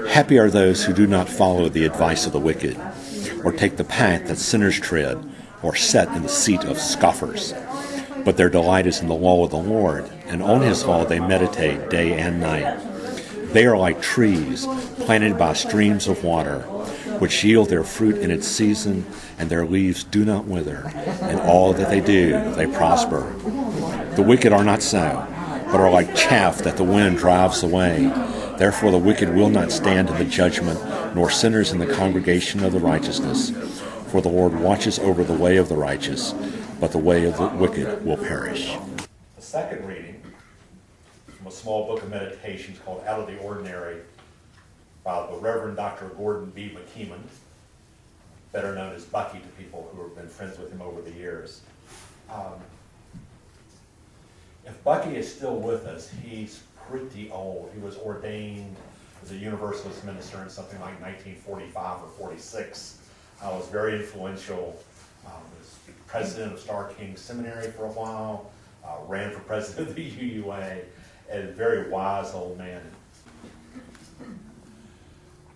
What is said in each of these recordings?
Happy are those who do not follow the advice of the wicked, or take the path that sinners tread, or sit in the seat of scoffers. But their delight is in the law of the Lord, and on his law they meditate day and night. They are like trees planted by streams of water, which yield their fruit in its season, and their leaves do not wither. In all that they do, they prosper. The wicked are not so, but are like chaff that the wind drives away. Therefore the wicked will not stand in the judgment, nor sinners in the congregation of the righteousness. For the Lord watches over the way of the righteous, but the way of the wicked will perish. The second reading from a small book of meditations called Out of the Ordinary by the Reverend Dr. Gordon B. McKeeman, better known as Bucky to people who have been friends with him over the years. If Bucky is still with us, he's pretty old. He was ordained as a Universalist minister in something like 1945 or 46. Was very influential. Was president of Star King Seminary for a while. Ran for president of the UUA. And a very wise old man.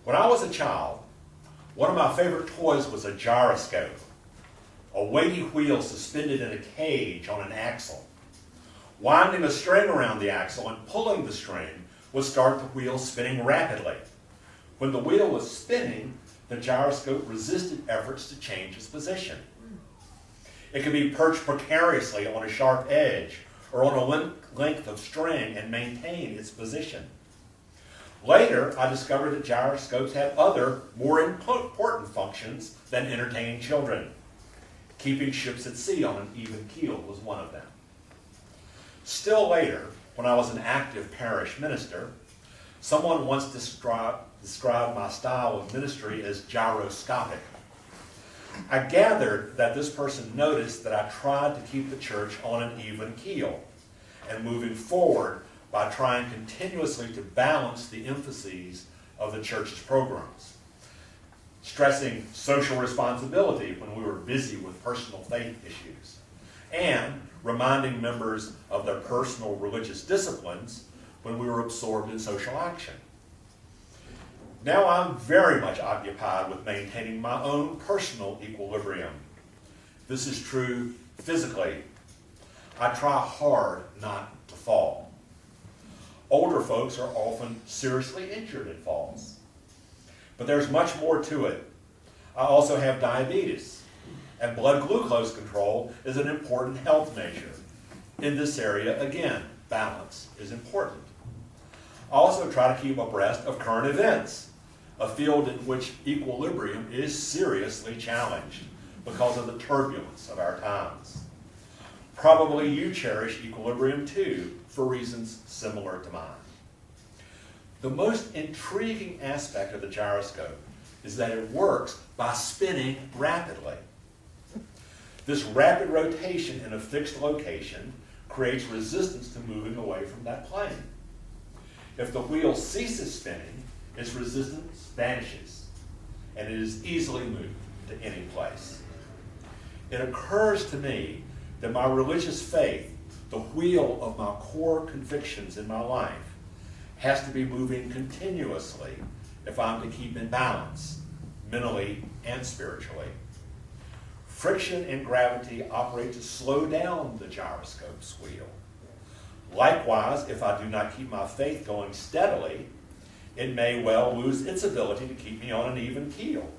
When I was a child, one of my favorite toys was a gyroscope, a weighty wheel suspended in a cage on an axle. Winding a string around the axle and pulling the string would start the wheel spinning rapidly. When the wheel was spinning, the gyroscope resisted efforts to change its position. It could be perched precariously on a sharp edge or on a length of string and maintain its position. Later, I discovered that gyroscopes had other, more important functions than entertaining children. Keeping ships at sea on an even keel was one of them. Still later, when I was an active parish minister, someone once described my style of ministry as gyroscopic. I gathered that this person noticed that I tried to keep the church on an even keel and moving forward by trying continuously to balance the emphases of the church's programs, stressing social responsibility when we were busy with personal faith issues, and reminding members of their personal religious disciplines when we were absorbed in social action. Now I'm very much occupied with maintaining my own personal equilibrium. This is true physically. I try hard not to fall. Older folks are often seriously injured in falls. But there's much more to it. I also have diabetes, and blood glucose control is an important health measure. In this area, again, balance is important. I also try to keep abreast of current events, a field in which equilibrium is seriously challenged because of the turbulence of our times. Probably you cherish equilibrium too, for reasons similar to mine. The most intriguing aspect of the gyroscope is that it works by spinning rapidly. This rapid rotation in a fixed location creates resistance to moving away from that plane. If the wheel ceases spinning, its resistance vanishes, and it is easily moved to any place. It occurs to me that my religious faith, the wheel of my core convictions in my life, has to be moving continuously if I'm to keep in balance, mentally and spiritually. Friction and gravity operate to slow down the gyroscope's wheel. Likewise, if I do not keep my faith going steadily, it may well lose its ability to keep me on an even keel,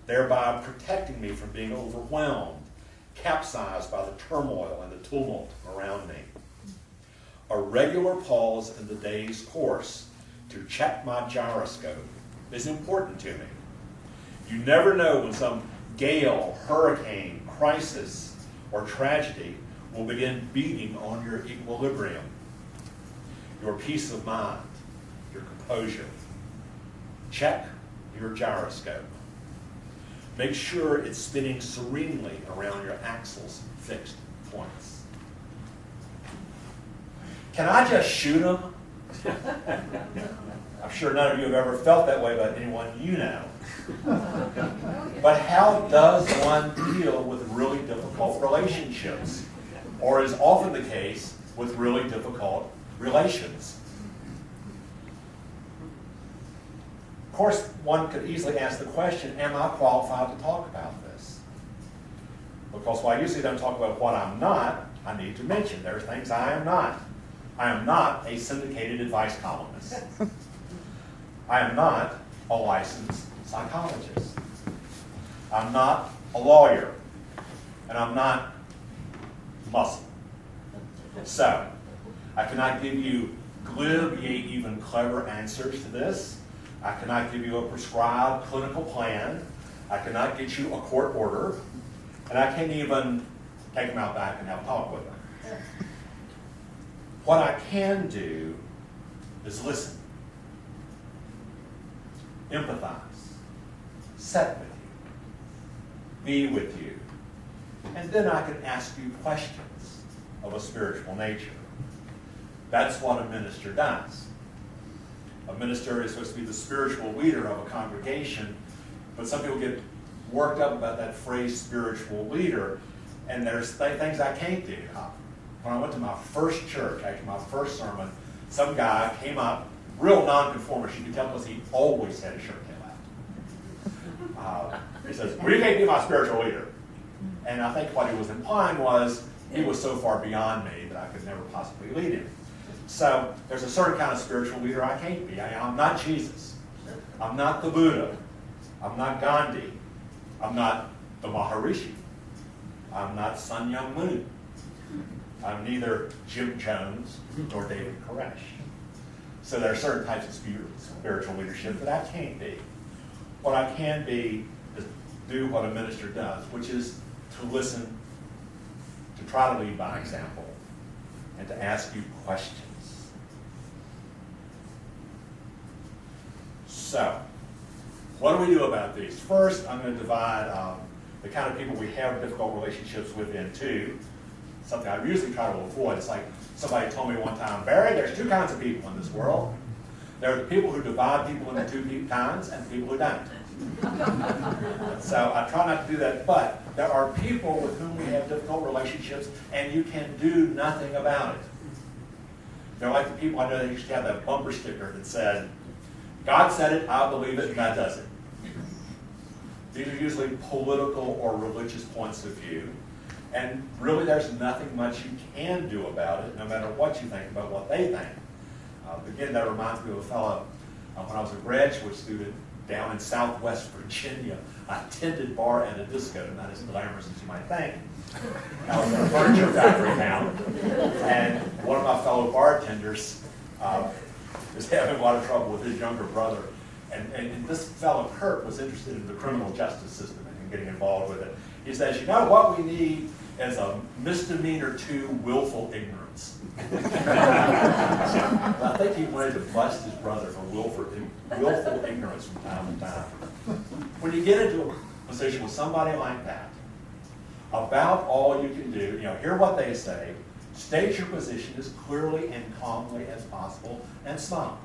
thereby protecting me from being overwhelmed, capsized by the turmoil and the tumult around me. A regular pause in the day's course to check my gyroscope is important to me. You never know when some gale, hurricane, crisis, or tragedy will begin beating on your equilibrium, your peace of mind, your composure. Check your gyroscope. Make sure it's spinning serenely around your axle's fixed points. Can I just shoot them? I'm sure none of you have ever felt that way about anyone you know. But how does one deal with really difficult relationships? Or is often the case with really difficult relations? course, one could easily ask the question, am I qualified to talk about this? Because while I usually don't talk about what I'm not, I need to mention there are things I am not. I am not a syndicated advice columnist. I am not a licensed psychologist. I'm not a lawyer. And I'm not Muslim. So, I cannot give you glib, yet even clever answers to this. I cannot give you a prescribed clinical plan. I cannot get you a court order. And I can't even take them out back and have a talk with them. What I can do is listen, empathize, sit with you, be with you, and then I can ask you questions of a spiritual nature. That's what a minister does. A minister is supposed to be the spiritual leader of a congregation, but some people get worked up about that phrase spiritual leader, and there's things I can't do. When I went to my first church, after my first sermon, some guy came up, real nonconformist, you could tell because he always had his shirt tail out. He says, well, you can't be my spiritual leader. And I think what he was implying was he was so far beyond me that I could never possibly lead him. So there's a certain kind of spiritual leader I can't be. I'm not Jesus. I'm not the Buddha. I'm not Gandhi. I'm not the Maharishi. I'm not Sun Myung Moon. I'm neither Jim Jones nor David Koresh. So there are certain types of spiritual leadership that I can't be. What I can be is do what a minister does, which is to listen, to try to lead by example, and to ask you questions. So, what do we do about these? First, I'm going to divide the kind of people we have difficult relationships with into something I usually try to avoid. It's like somebody told me one time, Barry, there's two kinds of people in this world. There are the people who divide people into two kinds and the people who don't. So I try not to do that, but there are people with whom we have difficult relationships and you can do nothing about it. They're like the people I know that used to have that bumper sticker that said, God said it, I believe it, and that does it. These are usually political or religious points of view. And really there's nothing much you can do about it, no matter what you think about what they think. Again, that reminds me of a fellow, when I was a graduate student down in Southwest Virginia, I attended bar and a disco, not as glamorous as you might think. I was in a furniture factory town, and one of my fellow bartenders was having a lot of trouble with his younger brother. And this fellow, Kurt, was interested in the criminal justice system and getting involved with it. He says, you know what we need is a misdemeanor 2 willful ignorance. I think he wanted to bust his brother for willful ignorance from time to time. When you get into a position with somebody like that, about all you can do, hear what they say, state your position as clearly and calmly as possible, and smile.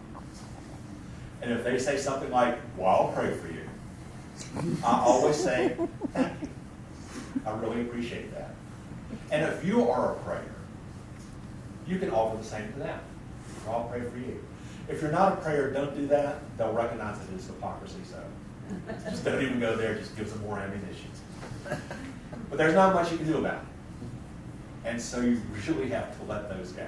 And if they say something like, well, I'll pray for you, I always say, thank you. I really appreciate that. And if you are a prayer, you can offer the same to them. I'll pray for you. If you're not a prayer, don't do that. They'll recognize it as hypocrisy, so just don't even go there. It just gives them more ammunition. But there's not much you can do about it. And so you really have to let those go.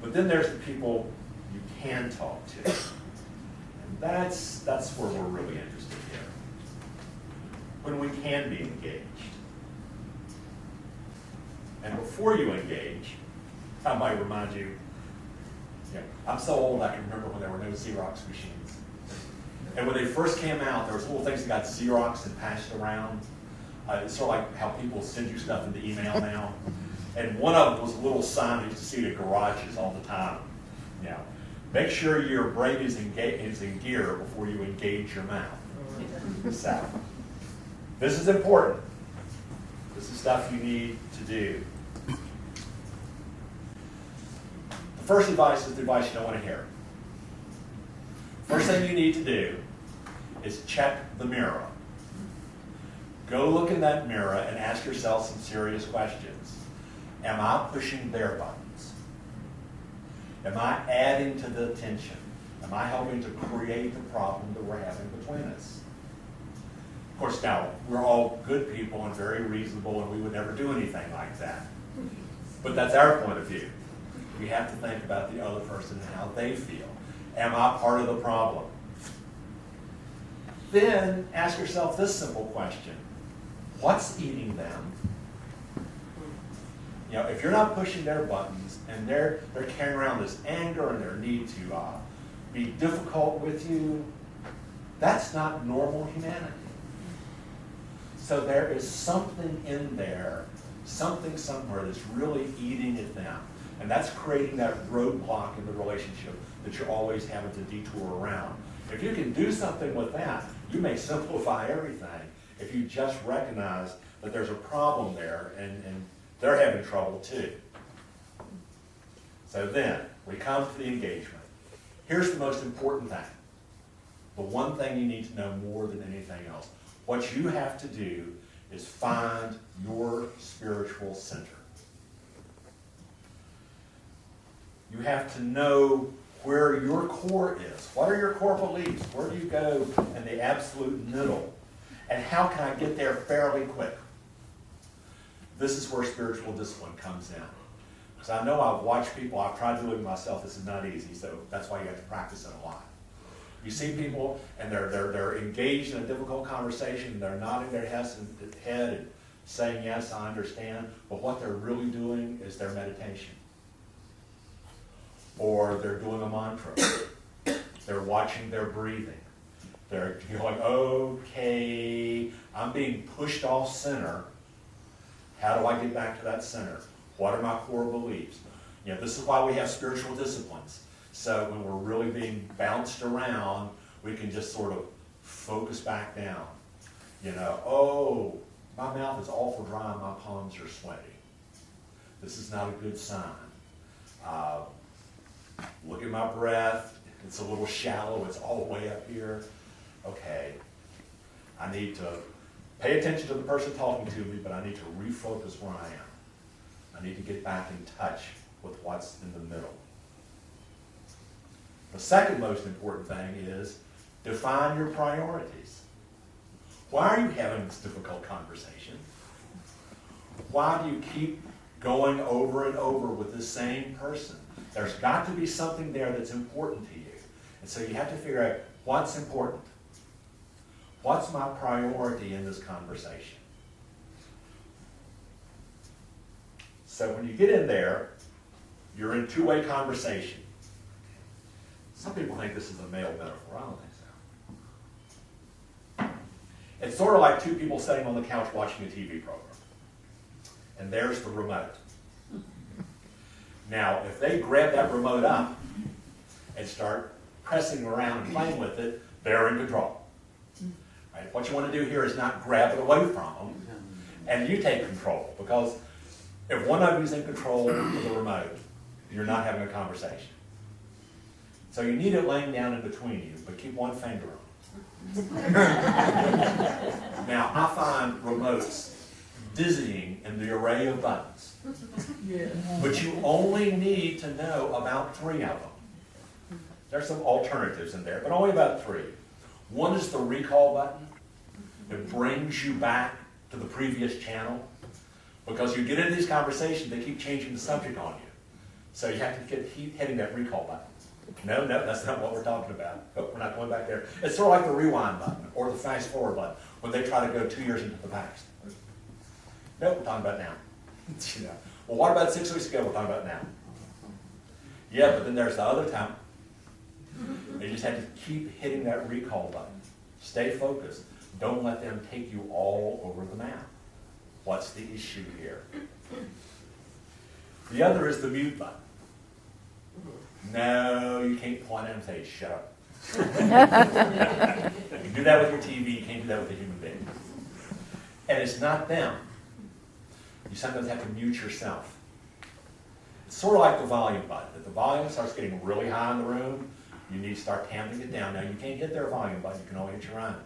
But then there's the people you can talk to. And that's where we're really interested here. When we can be engaged. And before you engage, I might remind you, I'm so old I can remember when there were no Xerox machines. And when they first came out, there was little things that got Xeroxed and passed around. It's sort of like how people send you stuff into email now. And one of them was a little sign I used to see at garages all the time. Make sure your brain is in gear before you engage your mouth. So, this is important. This is stuff you need to do. The first advice is the advice you don't want to hear. First thing you need to do is check the mirror. Go look in that mirror and ask yourself some serious questions. Am I pushing their buttons? Am I adding to the tension? Am I helping to create the problem that we're having between us? Of course, now, we're all good people and very reasonable, and we would never do anything like that. But that's our point of view. We have to think about the other person and how they feel. Am I part of the problem? Then ask yourself this simple question. What's eating them? You know, if you're not pushing their buttons and they're carrying around this anger and their need to be difficult with you, that's not normal humanity. So there is something in there, something somewhere that's really eating at them. And that's creating that roadblock in the relationship that you're always having to detour around. If you can do something with that, you may simplify everything. If you just recognize that there's a problem there and they're having trouble too. So then, we come to the engagement. Here's the most important thing. The one thing you need to know more than anything else. What you have to do is find your spiritual center. You have to know where your core is. What are your core beliefs? Where do you go in the absolute middle? And how can I get there fairly quick? This is where spiritual discipline comes in. Because I know I've watched people, I've tried to do it myself, this is not easy, so that's why you have to practice it a lot. You see people, and they're engaged in a difficult conversation, and they're nodding their head and saying, yes, I understand, but what they're really doing is their meditation. Or they're doing a mantra. They're watching their breathing. They're going, okay, I'm being pushed off center. How do I get back to that center? What are my core beliefs? You know, this is why we have spiritual disciplines. So when we're really being bounced around, we can just sort of focus back down. You know, oh, my mouth is awful dry and my palms are sweaty. This is not a good sign. Look at my breath. It's a little shallow. It's all the way up here. Okay. I need to pay attention to the person talking to me, but I need to refocus where I am. I need to get back in touch with what's in the middle. The second most important thing is define your priorities. Why are you having this difficult conversation? Why do you keep going over and over with the same person? There's got to be something there that's important to you. And so you have to figure out what's important. What's my priority in this conversation? So when you get in there, you're in two-way conversation. Some people think this is a male metaphor. I don't think so. It's sort of like two people sitting on the couch watching a TV program. And there's the remote. Now, if they grab that remote up and start pressing around and playing with it, they're in control. Right? What you want to do here is not grab it away from them, and you take control. Because if one of you is in control of the remote, you're not having a conversation. So you need it laying down in between you, but keep one finger on it. Now, I find remotes dizzying in the array of buttons. Yeah. But you only need to know about 3 of them. There's some alternatives in there, but only about 3. One is the recall button. It brings you back to the previous channel. Because you get into these conversations, they keep changing the subject on you. So you have to keep hitting that recall button. No, that's not what we're talking about. Oh, we're not going back there. It's sort of like the rewind button or the fast forward button when they try to go 2 years into the past. No, we're talking about now. You know. Well, what about 6 weeks ago? We're talking about now. Yeah, but then there's the other time. You just have to keep hitting that recall button. Stay focused. Don't let them take you all over the map. What's the issue here? The other is the mute button. No, you can't point at them and say, shut up. You can do that with your TV, you can't do that with a human being. And it's not them. You sometimes have to mute yourself. It's sort of like the volume button. If the volume starts getting really high in the room, you need to start tamping it down. Now, you can't hit their volume button, you can only hit your own.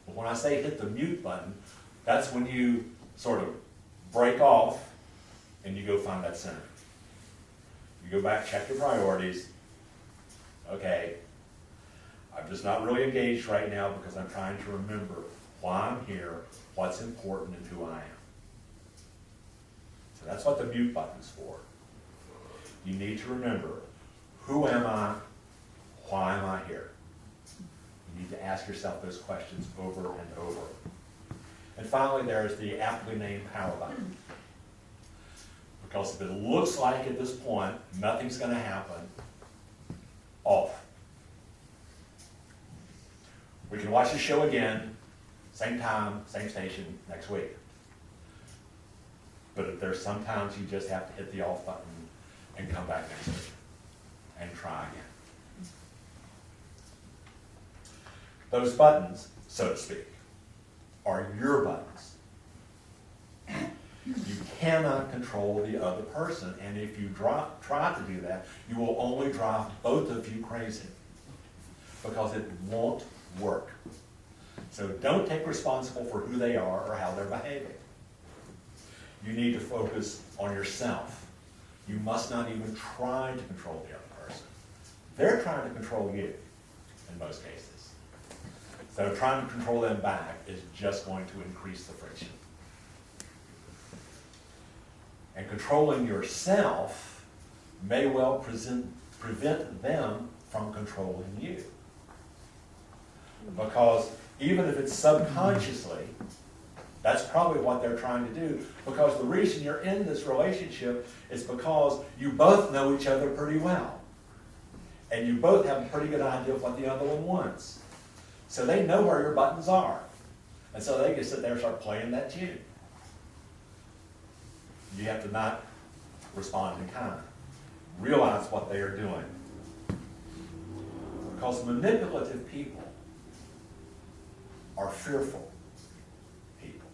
But when I say hit the mute button, that's when you sort of break off and you go find that center. You go back, check your priorities. Okay? I'm just not really engaged right now because I'm trying to remember why I'm here, what's important, and who I am. So that's what the mute button's for. You need to remember, who am I? Why am I here? You need to ask yourself those questions over and over. And finally, there's the aptly named power button. Because if it looks like at this point nothing's going to happen, off. We can watch the show again, same time, same station, next week. But there's sometimes you just have to hit the off button and come back next week and try again. Those buttons, so to speak, are your buttons. You cannot control the other person, and if you try to do that, you will only drive both of you crazy because it won't work. So don't take responsible for who they are or how they're behaving. You need to focus on yourself. You must not even try to control the other person. They're trying to control you in most cases. So trying to control them back is just going to increase the friction. And controlling yourself may well prevent them from controlling you. Because even if it's subconsciously, that's probably what they're trying to do. Because the reason you're in this relationship is because you both know each other pretty well. And you both have a pretty good idea of what the other one wants. So they know where your buttons are. And so they can sit there and start playing that tune. You have to not respond in kind. Realize what they are doing. Because manipulative people are fearful people.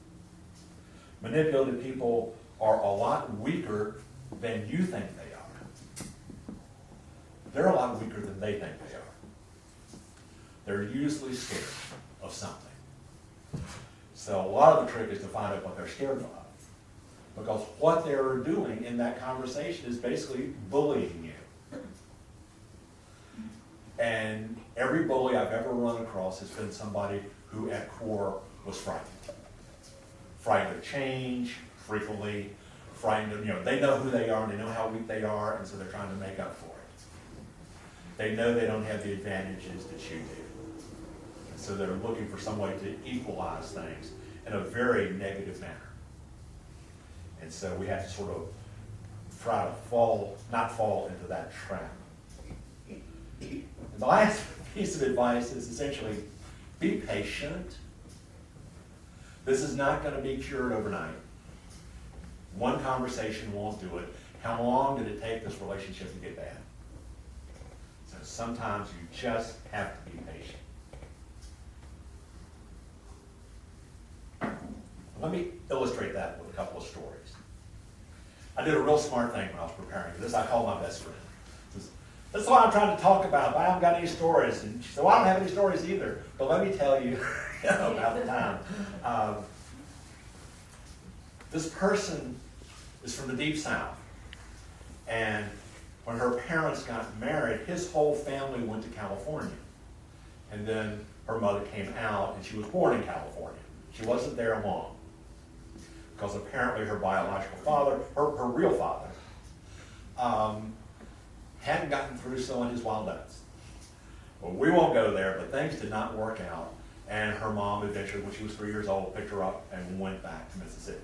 Manipulative people are a lot weaker than you think they are. They're a lot weaker than they think they are. They're usually scared of something. So a lot of the trick is to find out what they're scared of. Because what they're doing in that conversation is basically bullying you. And every bully I've ever run across has been somebody who at core was frightened. Frightened of change, frequently. Frightened of, they know who they are and they know how weak they are, and so they're trying to make up for it. They know they don't have the advantages that you do. And so they're looking for some way to equalize things in a very negative manner. And so we have to sort of try to not fall into that trap. And the last piece of advice is essentially be patient. This is not going to be cured overnight. One conversation won't do it. How long did it take this relationship to get bad? So sometimes you just have to be patient. Let me illustrate that with a couple of stories. I did a real smart thing when I was preparing for this. I called my best friend. This is what I'm trying to talk about, but I haven't got any stories. And she said, well, I don't have any stories either. But let me tell you about the time. This person is from the Deep South. And when her parents got married, his whole family went to California. And then her mother came out, and she was born in California. She wasn't there long. Because apparently her biological father, her real father, hadn't gotten through sowing his wild oats. Well, we won't go there, but things did not work out. And her mom eventually, when she was 3 years old, picked her up and went back to Mississippi.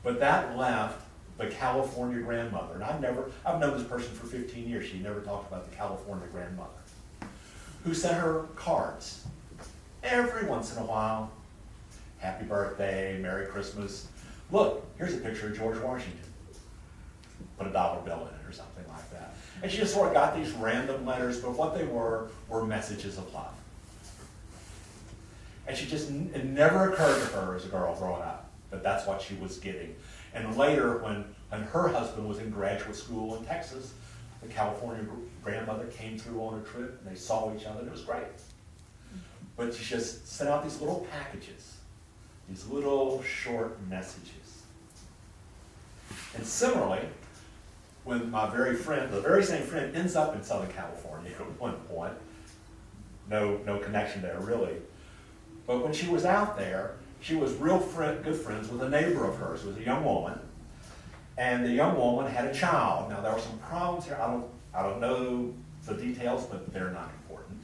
But that left the California grandmother. And I've known this person for 15 years. She never talked about the California grandmother, who sent her cards every once in a while. Happy birthday, Merry Christmas. Look, here's a picture of George Washington. Put a dollar bill in it or something like that. And she just sort of got these random letters, but what they were messages of love. And it never occurred to her as a girl growing up that that's what she was getting. And later, when her husband was in graduate school in Texas, the California grandmother came through on a trip, and they saw each other, and it was great. But she just sent out these little packages, these little short messages. And similarly, when my very friend, the very same friend, ends up in Southern California at one point. No connection there, really. But when she was out there, she was good friends with a neighbor of hers, who was a young woman. And the young woman had a child. Now, there were some problems here. I don't know the details, but they're not important.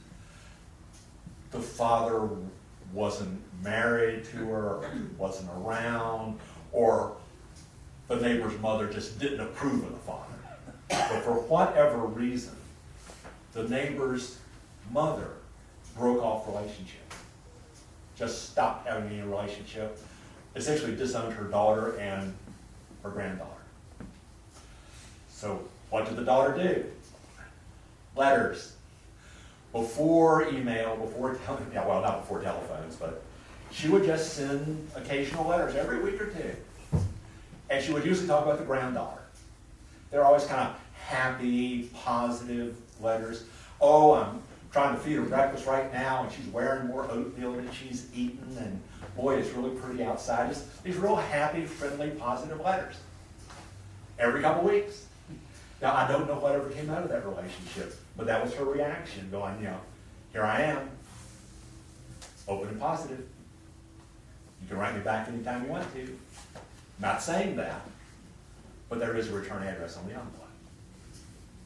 The father wasn't married to her, wasn't around, or the neighbor's mother just didn't approve of the father. But for whatever reason, the neighbor's mother broke off relationship. Just stopped having any relationship. Essentially disowned her daughter and her granddaughter. So what did the daughter do? Letters. Before email, not before telephones, but she would just send occasional letters every week or two. And she would usually talk about the granddaughter. They're always kind of happy, positive letters. Oh, I'm trying to feed her breakfast right now, and she's wearing more oatmeal than she's eaten, and boy, it's really pretty outside. Just these real happy, friendly, positive letters. Every couple weeks. Now, I don't know whatever came out of that relationship, but that was her reaction, going, here I am, open and positive. You can write me back anytime you want to. Not saying that, but there is a return address on the envelope.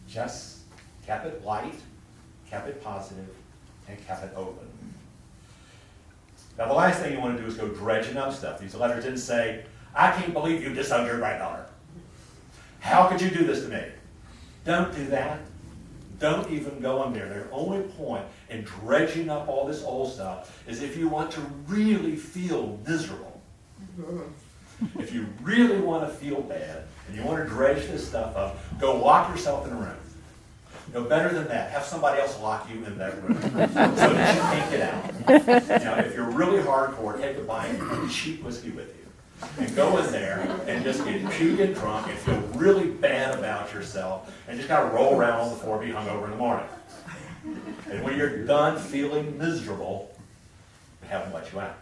Just kept it light, kept it positive, and kept it open. Now, the last thing you want to do is go dredging up stuff. These letters didn't say, I can't believe you disowned your granddaughter. How could you do this to me? Don't do that. Don't even go in there. Their only point in dredging up all this old stuff is if you want to really feel miserable. If you really want to feel bad and you want to dredge this stuff up, go lock yourself in a room. No, better than that, have somebody else lock you in that room so that you can't get out. If you're really hardcore, take a bite of cheap whiskey with you and go in there and just get puke and drunk and feel really bad about yourself and just kind of roll around on the floor, be hungover in the morning. And when you're done feeling miserable, they haven't let you out.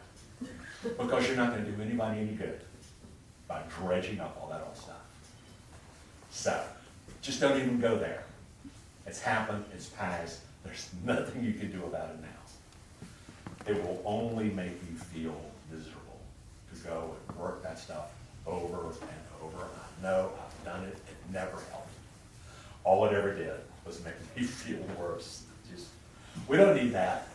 Because you're not going to do anybody any good by dredging up all that old stuff. So, just don't even go there. It's happened, it's past, there's nothing you can do about it now. It will only make you feel miserable to go and work that stuff over and over. I know, I've done it, it never helped. All it ever did was make me feel worse. We don't need that.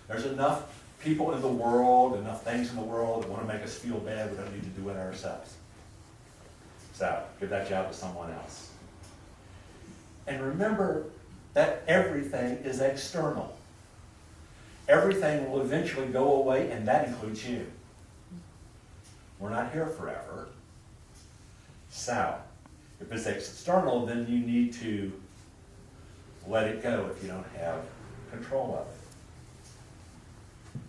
There's enough people in the world, enough things in the world that want to make us feel bad. We don't need to do it ourselves. So, give that job to someone else. And remember that everything is external. Everything will eventually go away, and that includes you. We're not here forever. So, if it's external, then you need to let it go if you don't have control of it.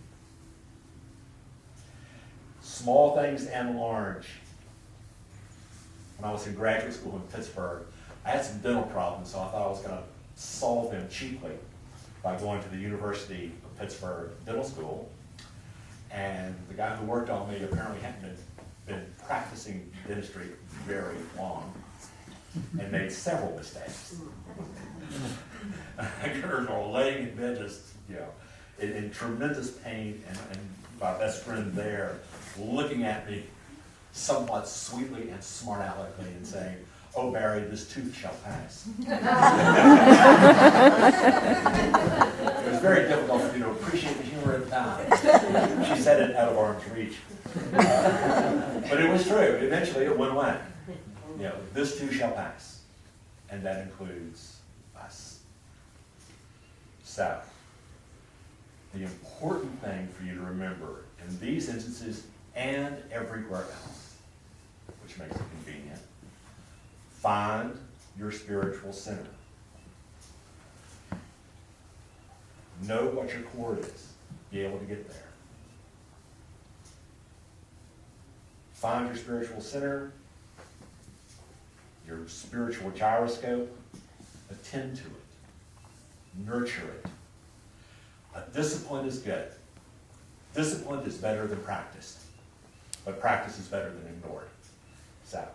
Small things and large. When I was in graduate school in Pittsburgh, I had some dental problems, so I thought I was going to solve them cheaply by going to the University of Pittsburgh Dental School. And the guy who worked on me apparently hadn't been practicing dentistry very long and made several mistakes. I remember laying in bed just, in tremendous pain, and my best friend there looking at me somewhat sweetly and smart aleckly and saying, "Oh, Barry, this tooth shall pass." It was very difficult for me to appreciate the humor at the time. She said it out of arm's reach. But it was true. Eventually it went away. This too shall pass. And that includes us. So, the important thing for you to remember in these instances and everywhere else, which makes it convenient, find your spiritual center. Know what your core is. Be able to get there. Find your spiritual center, your spiritual gyroscope. Attend to it. Nurture it. Discipline is good. Discipline is better than practice. But practice is better than ignored. So,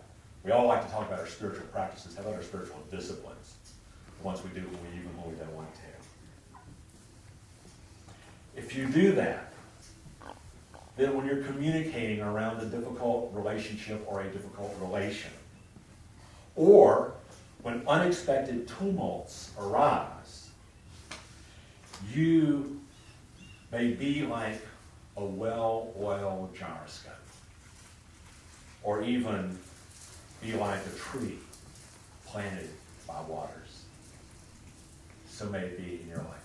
We all like to talk about our spiritual practices. How about our spiritual disciplines? The ones we do even when we don't want to. If you do that, then when you're communicating around a difficult relationship or a difficult relation, or when unexpected tumults arise, you may be like a well-oiled gyroscope, or even be like a tree planted by waters. So may it be in your life.